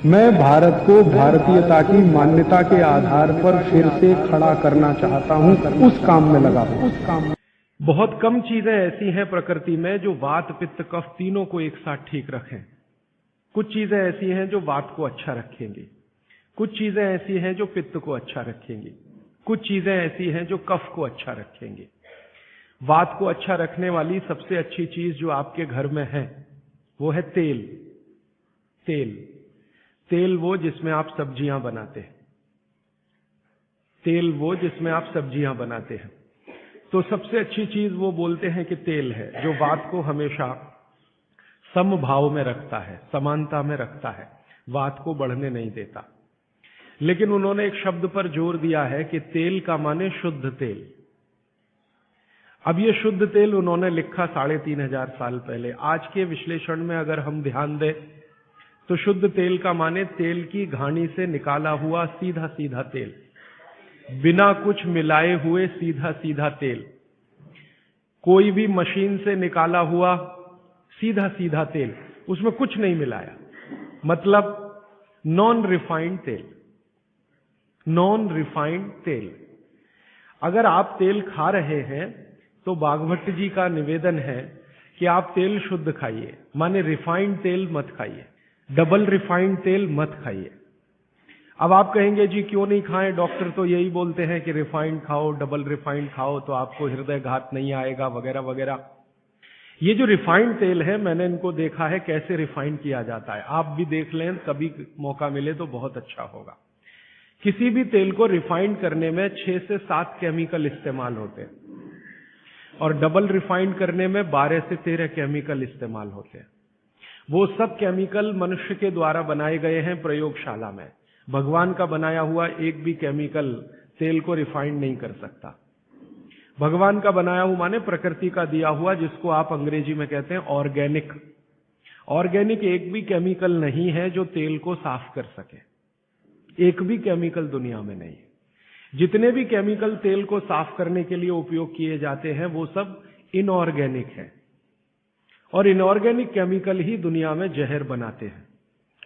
मैं भारत को भारतीयता की मान्यता के आधार पर फिर से खड़ा करना चाहता हूं, उस काम में लगा हूं। बहुत कम चीजें ऐसी हैं प्रकृति में जो वात पित्त कफ तीनों को एक साथ ठीक रखें। कुछ चीजें ऐसी हैं जो वात को अच्छा रखेंगी, कुछ चीजें ऐसी हैं जो पित्त को अच्छा रखेंगी, कुछ चीजें ऐसी हैं जो कफ को अच्छा रखेंगी। वात को अच्छा रखने वाली सबसे अच्छी चीज जो आपके घर में है वो है तेल। तेल तेल वो जिसमें आप सब्जियां बनाते हैं, तेल वो जिसमें आप सब्जियां बनाते हैं। तो सबसे अच्छी चीज वो बोलते हैं कि तेल है, जो वात को हमेशा समभाव में रखता है, समानता में रखता है, वात को बढ़ने नहीं देता। लेकिन उन्होंने एक शब्द पर जोर दिया है कि तेल का माने शुद्ध तेल। अब ये शुद्ध तेल उन्होंने लिखा 3500 साल पहले। आज के विश्लेषण में अगर हम ध्यान दें तो शुद्ध तेल का माने तेल की घानी से निकाला हुआ सीधा सीधा तेल, बिना कुछ मिलाए हुए सीधा सीधा तेल, कोई भी मशीन से निकाला हुआ सीधा सीधा तेल, उसमें कुछ नहीं मिलाया, मतलब नॉन रिफाइंड तेल। नॉन रिफाइंड तेल। अगर आप तेल खा रहे हैं तो बागभट्ट जी का निवेदन है कि आप तेल शुद्ध खाइए, माने रिफाइंड तेल मत खाइए, डबल रिफाइंड तेल मत खाइए। अब आप कहेंगे जी क्यों नहीं खाएं, डॉक्टर तो यही बोलते हैं कि रिफाइंड खाओ, डबल रिफाइंड खाओ तो आपको हृदय घात नहीं आएगा वगैरह वगैरह। ये जो रिफाइंड तेल है, मैंने इनको देखा है कैसे रिफाइंड किया जाता है। आप भी देख लें, कभी मौका मिले तो बहुत अच्छा होगा। किसी भी तेल को रिफाइंड करने में 6 से 7 केमिकल इस्तेमाल होते हैं और डबल रिफाइंड करने में 12 से 13 केमिकल इस्तेमाल होते हैं। वो सब केमिकल मनुष्य के द्वारा बनाए गए हैं प्रयोगशाला में। भगवान का बनाया हुआ एक भी केमिकल तेल को रिफाइंड नहीं कर सकता। भगवान का बनाया हुआ माने प्रकृति का दिया हुआ, जिसको आप अंग्रेजी में कहते हैं ऑर्गेनिक। ऑर्गेनिक एक भी केमिकल नहीं है जो तेल को साफ कर सके, एक भी केमिकल दुनिया में नहीं। जितने भी केमिकल तेल को साफ करने के लिए उपयोग किए जाते हैं वो सब इनऑर्गेनिक है, और इनऑर्गेनिक केमिकल ही दुनिया में जहर बनाते हैं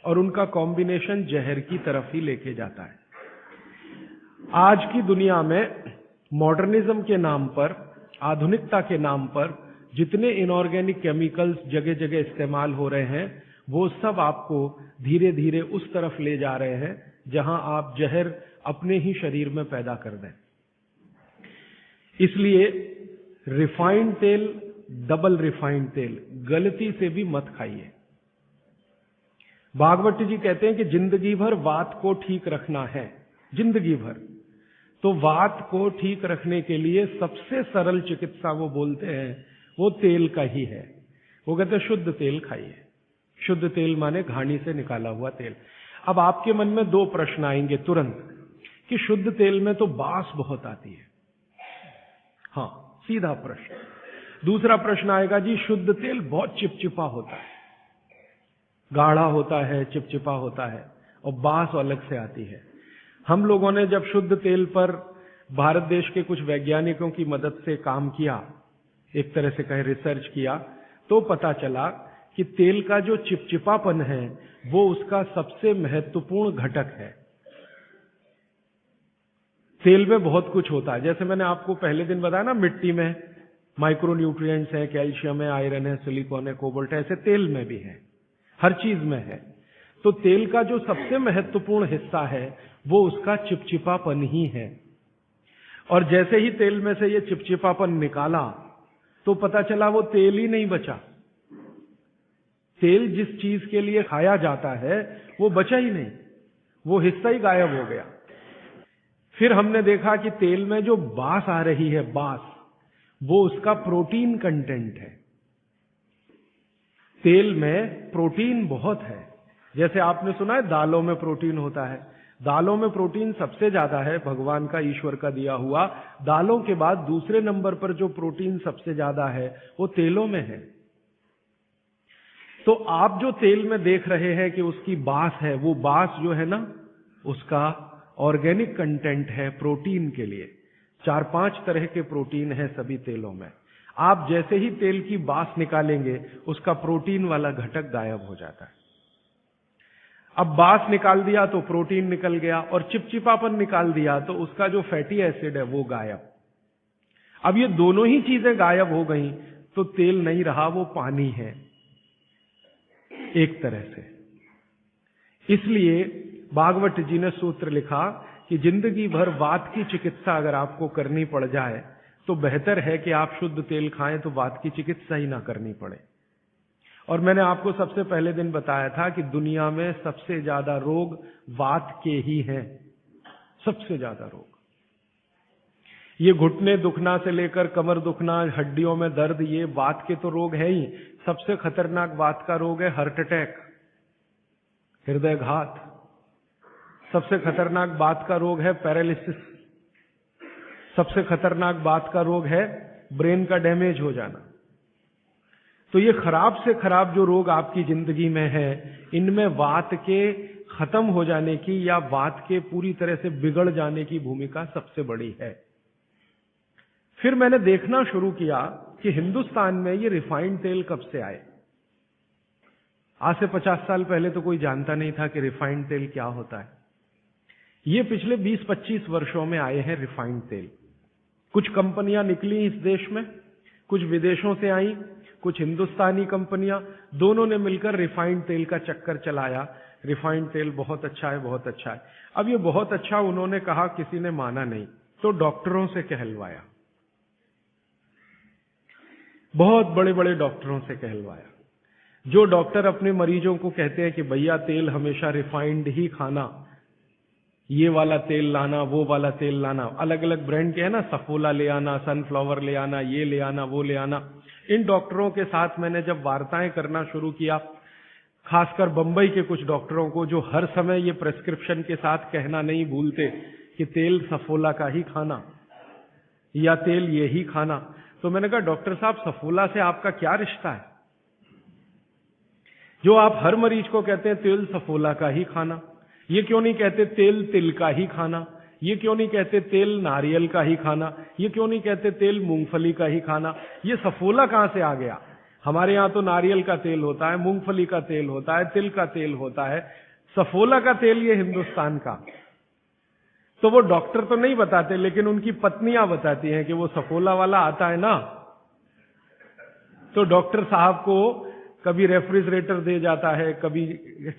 और उनका कॉम्बिनेशन जहर की तरफ ही लेके जाता है। आज की दुनिया में मॉडर्निज्म के नाम पर, आधुनिकता के नाम पर जितने इनऑर्गेनिक केमिकल्स जगह जगह इस्तेमाल हो रहे हैं, वो सब आपको धीरे धीरे उस तरफ ले जा रहे हैं जहां आप जहर अपने ही शरीर में पैदा कर दें। इसलिए रिफाइंड तेल, डबल रिफाइंड तेल गलती से भी मत खाइए। भागवत जी कहते हैं कि जिंदगी भर वात को ठीक रखना है, जिंदगी भर। तो वात को ठीक रखने के लिए सबसे सरल चिकित्सा वो बोलते हैं वो तेल का ही है। वो कहते हैं शुद्ध तेल खाइए। शुद्ध तेल माने घानी से निकाला हुआ तेल। अब आपके मन में 2 प्रश्न आएंगे तुरंत कि शुद्ध तेल में तो बास बहुत आती है। हाँ, सीधा प्रश्न। दूसरा प्रश्न आएगा जी शुद्ध तेल बहुत चिपचिपा होता है, गाढ़ा होता है, चिपचिपा होता है और बास अलग से आती है। हम लोगों ने जब शुद्ध तेल पर भारत देश के कुछ वैज्ञानिकों की मदद से काम किया, एक तरह से कहे रिसर्च किया, तो पता चला कि तेल का जो चिपचिपापन है वो उसका सबसे महत्वपूर्ण घटक है। तेल में बहुत कुछ होता है, जैसे मैंने आपको पहले दिन बताया ना, मिट्टी में माइक्रो न्यूट्रिएंट्स है, कैल्शियम है, आयरन है, सिलिकॉन है, कोबाल्ट है, ऐसे तेल में भी है, हर चीज में है। तो तेल का जो सबसे महत्वपूर्ण हिस्सा है वो उसका चिपचिपापन ही है। और जैसे ही तेल में से ये चिपचिपापन निकाला तो पता चला वो तेल ही नहीं बचा। तेल जिस चीज के लिए खाया जाता है वो बचा ही नहीं, वो हिस्सा ही गायब हो गया। फिर हमने देखा कि तेल में जो बास आ रही है, बास, वो उसका प्रोटीन कंटेंट है। तेल में प्रोटीन बहुत है। जैसे आपने सुना है दालों में प्रोटीन होता है, दालों में प्रोटीन सबसे ज्यादा है, भगवान का, ईश्वर का दिया हुआ। दालों के बाद दूसरे नंबर पर जो प्रोटीन सबसे ज्यादा है वो तेलों में है। तो आप जो तेल में देख रहे हैं कि उसकी बास है, वो बास जो है ना, उसका ऑर्गेनिक कंटेंट है प्रोटीन के लिए। 4-5 तरह के प्रोटीन है सभी तेलों में। आप जैसे ही तेल की बास निकालेंगे उसका प्रोटीन वाला घटक गायब हो जाता है। अब बास निकाल दिया तो प्रोटीन निकल गया, और चिपचिपापन निकाल दिया तो उसका जो फैटी एसिड है वो गायब। अब ये दोनों ही चीजें गायब हो गई तो तेल नहीं रहा, वो पानी है एक तरह से। इसलिए भागवत जी ने सूत्र लिखा कि जिंदगी भर वात की चिकित्सा अगर आपको करनी पड़ जाए तो बेहतर है कि आप शुद्ध तेल खाएं तो वात की चिकित्सा ही ना करनी पड़े। और मैंने आपको सबसे पहले दिन बताया था कि दुनिया में सबसे ज्यादा रोग वात के ही हैं, सबसे ज्यादा रोग। ये घुटने दुखना से लेकर कमर दुखना, हड्डियों में दर्द, ये वात के तो रोग है ही। सबसे खतरनाक वात का रोग है हार्ट अटैक, हृदयघात। सबसे खतरनाक बात का रोग है पैरालिसिस। सबसे खतरनाक बात का रोग है ब्रेन का डैमेज हो जाना। तो ये खराब से खराब जो रोग आपकी जिंदगी में है, इनमें वात के खत्म हो जाने की या वात के पूरी तरह से बिगड़ जाने की भूमिका सबसे बड़ी है। फिर मैंने देखना शुरू किया कि हिंदुस्तान में ये रिफाइंड तेल कब से आए। आज से 50 साल पहले तो कोई जानता नहीं था कि रिफाइंड तेल क्या होता है। ये पिछले 20-25 वर्षों में आए हैं रिफाइंड तेल। कुछ कंपनियां निकली इस देश में, कुछ विदेशों से आई, कुछ हिंदुस्तानी कंपनियां, दोनों ने मिलकर रिफाइंड तेल का चक्कर चलाया। रिफाइंड तेल बहुत अच्छा है, बहुत अच्छा है। अब ये बहुत अच्छा उन्होंने कहा, किसी ने माना नहीं, तो डॉक्टरों से कहलवाया, बहुत बड़े बड़े डॉक्टरों से कहलवाया। जो डॉक्टर अपने मरीजों को कहते हैं कि भैया तेल हमेशा रिफाइंड ही खाना, ये वाला तेल लाना, वो वाला तेल लाना, अलग अलग ब्रांड के है ना, सफोला ले आना, सनफ्लावर ले आना, ये ले आना, वो ले आना। इन डॉक्टरों के साथ मैंने जब वार्ताएं करना शुरू किया, खासकर बंबई के कुछ डॉक्टरों को जो हर समय ये प्रेस्क्रिप्शन के साथ कहना नहीं भूलते कि तेल सफोला का ही खाना या तेल ये ही खाना, तो मैंने कहा डॉक्टर साहब सफोला से आपका क्या रिश्ता है, जो आप हर मरीज को कहते हैं तेल सफोला का ही खाना? ये क्यों नहीं कहते तेल तिल का ही खाना? ये क्यों नहीं कहते तेल नारियल का ही खाना? ये क्यों नहीं कहते तेल मूंगफली का ही खाना? ये सफोला कहां से आ गया? हमारे यहां तो नारियल का तेल होता है, मूंगफली का तेल होता है, तिल का तेल होता है, सफोला का तेल ये हिंदुस्तान का। तो वो डॉक्टर तो नहीं बताते, लेकिन उनकी पत्नियां बताती हैं कि वो सफोला वाला आता है ना, तो डॉक्टर साहब को कभी रेफ्रिजरेटर दे जाता है, कभी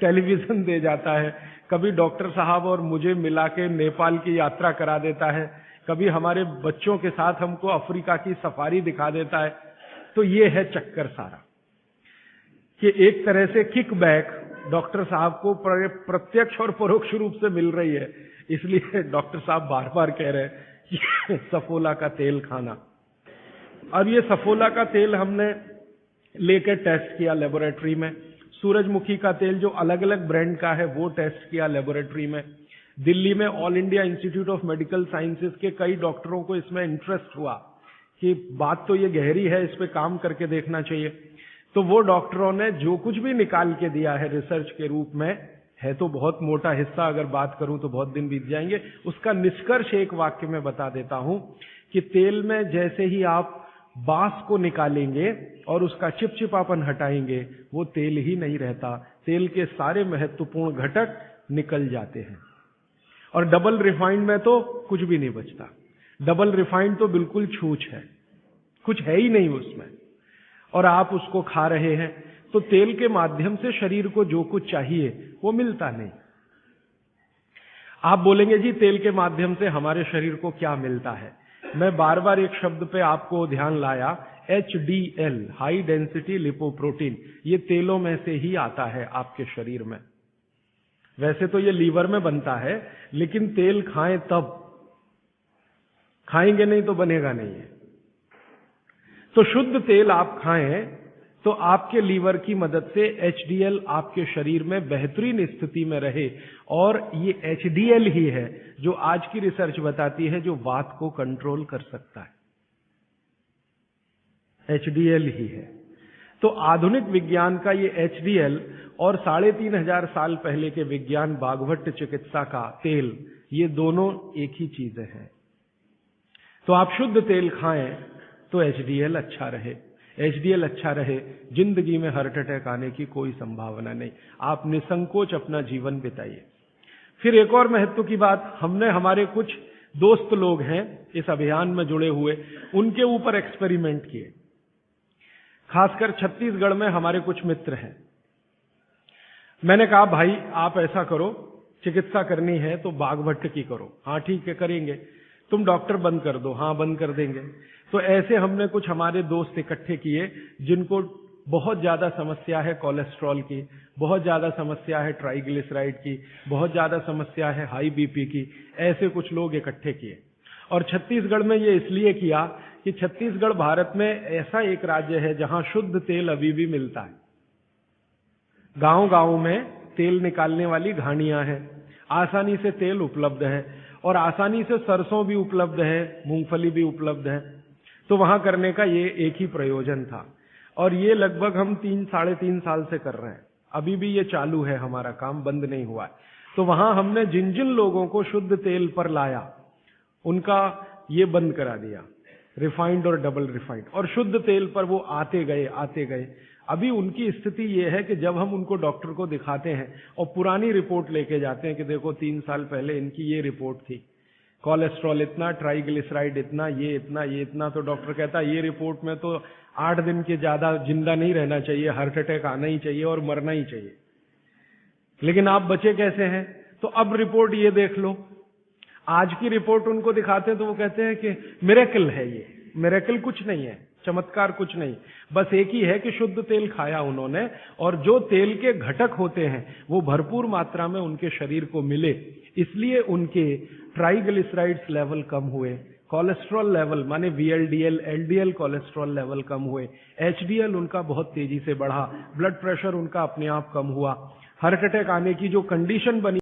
टेलीविजन दे जाता है, कभी डॉक्टर साहब और मुझे मिला के नेपाल की यात्रा करा देता है, कभी हमारे बच्चों के साथ हमको अफ्रीका की सफारी दिखा देता है। तो ये है चक्कर सारा कि एक तरह से किकबैक डॉक्टर साहब को प्रत्यक्ष और परोक्ष रूप से मिल रही है। इसलिए डॉक्टर साहब बार बार कह रहे हैं कि सफोला का तेल खाना। अब ये सफोला का तेल हमने लेकर टेस्ट किया लेबोरेटरी में। सूरजमुखी का तेल जो अलग अलग ब्रांड का है वो टेस्ट किया लेबोरेटरी में। दिल्ली में all India institute of medical sciences के कई डॉक्टरों को इसमें इंटरेस्ट हुआ कि बात तो ये गहरी है, इस पे काम करके देखना चाहिए। तो वो डॉक्टरों ने जो कुछ भी निकाल के दिया है रिसर्च के रूप में, है तो बहुत मोटा हिस्सा, अगर बात करूं तो बहुत दिन बीत जाएंगे, उसका निष्कर्ष एक वाक्य में बता देता हूं कि तेल में जैसे ही आप बांस को निकालेंगे और उसका चिपचिपापन हटाएंगे, वो तेल ही नहीं रहता, तेल के सारे महत्वपूर्ण घटक निकल जाते हैं। और डबल रिफाइंड में तो कुछ भी नहीं बचता। डबल रिफाइंड तो बिल्कुल छूछ है, कुछ है ही नहीं उसमें, और आप उसको खा रहे हैं। तो तेल के माध्यम से शरीर को जो कुछ चाहिए वो मिलता नहीं। आप बोलेंगे जी तेल के माध्यम से हमारे शरीर को क्या मिलता है? मैं बार बार एक शब्द पे आपको ध्यान लाया, HDL, हाई डेंसिटी लिपोप्रोटीन। ये तेलों में से ही आता है आपके शरीर में। वैसे तो ये लीवर में बनता है, लेकिन तेल खाएं तब, खाएंगे नहीं तो बनेगा नहीं है। तो शुद्ध तेल आप खाएं तो आपके लीवर की मदद से HDL आपके शरीर में बेहतरीन स्थिति में रहे। और ये HDL ही है जो आज की रिसर्च बताती है जो वात को कंट्रोल कर सकता है, HDL ही है। तो आधुनिक विज्ञान का ये HDL और 3500 साल पहले के विज्ञान भागवत चिकित्सा का तेल, ये दोनों एक ही चीजें हैं। तो आप शुद्ध तेल खाएं तो HDL अच्छा रहे। एचडीएल अच्छा रहे, जिंदगी में हार्ट अटैक आने की कोई संभावना नहीं। आप निसंकोच अपना जीवन बिताइए। फिर एक और महत्व की बात, हमने हमारे कुछ दोस्त लोग हैं इस अभियान में जुड़े हुए, उनके ऊपर एक्सपेरिमेंट किए। खासकर छत्तीसगढ़ में हमारे कुछ मित्र हैं। मैंने कहा भाई आप ऐसा करो, चिकित्सा करनी है तो बाघभट्ट की करो। हाँ ठीक है करेंगे। तुम डॉक्टर बंद कर दो। हाँ बंद कर देंगे। तो ऐसे हमने कुछ हमारे दोस्त इकट्ठे किए जिनको बहुत ज्यादा समस्या है कोलेस्ट्रॉल की, बहुत ज्यादा समस्या है ट्राइग्लिसराइड की, बहुत ज्यादा समस्या है हाई बीपी की। ऐसे कुछ लोग इकट्ठे किए और छत्तीसगढ़ में ये इसलिए किया कि छत्तीसगढ़ भारत में ऐसा एक राज्य है जहां शुद्ध तेल अभी भी मिलता है। गांव गांव में तेल निकालने वाली घानियां हैं, आसानी से तेल उपलब्ध है और आसानी से सरसों भी उपलब्ध है, मूंगफली भी उपलब्ध है। तो वहां करने का ये एक ही प्रयोजन था और ये लगभग हम 3-3.5 साल से कर रहे हैं। अभी भी ये चालू है, हमारा काम बंद नहीं हुआ है। तो वहां हमने जिन जिन लोगों को शुद्ध तेल पर लाया उनका ये बंद करा दिया, रिफाइंड और डबल रिफाइंड, और शुद्ध तेल पर वो आते गए। अभी उनकी स्थिति ये है कि जब हम उनको डॉक्टर को दिखाते हैं और पुरानी रिपोर्ट लेके जाते हैं कि देखो 3 साल पहले इनकी ये रिपोर्ट थी, कोलेस्ट्रॉल इतना, ट्राइग्लिसराइड इतना, ये इतना, तो डॉक्टर कहता है ये रिपोर्ट में तो 8 दिन के ज्यादा जिंदा नहीं रहना चाहिए, हार्ट अटैक आना ही चाहिए और मरना ही चाहिए, लेकिन आप बचे कैसे हैं? तो अब रिपोर्ट ये देख लो। आज की रिपोर्ट उनको दिखाते हैं तो वो कहते हैं कि मिरेकल है, ये मिरेकल कुछ नहीं है, चमत्कार कुछ नहीं, बस एक ही है कि शुद्ध तेल खाया उन्होंने और जो तेल के घटक होते हैं वो भरपूर मात्रा में उनके शरीर को मिले, इसलिए उनके ट्राइग्लिसराइड्स लेवल कम हुए, कोलेस्ट्रॉल लेवल माने VLDL, LDL कोलेस्ट्रॉल लेवल कम हुए, HDL उनका बहुत तेजी से बढ़ा, ब्लड प्रेशर उनका अपने आप कम हुआ, हार्ट अटैक आने की जो कंडीशन बनी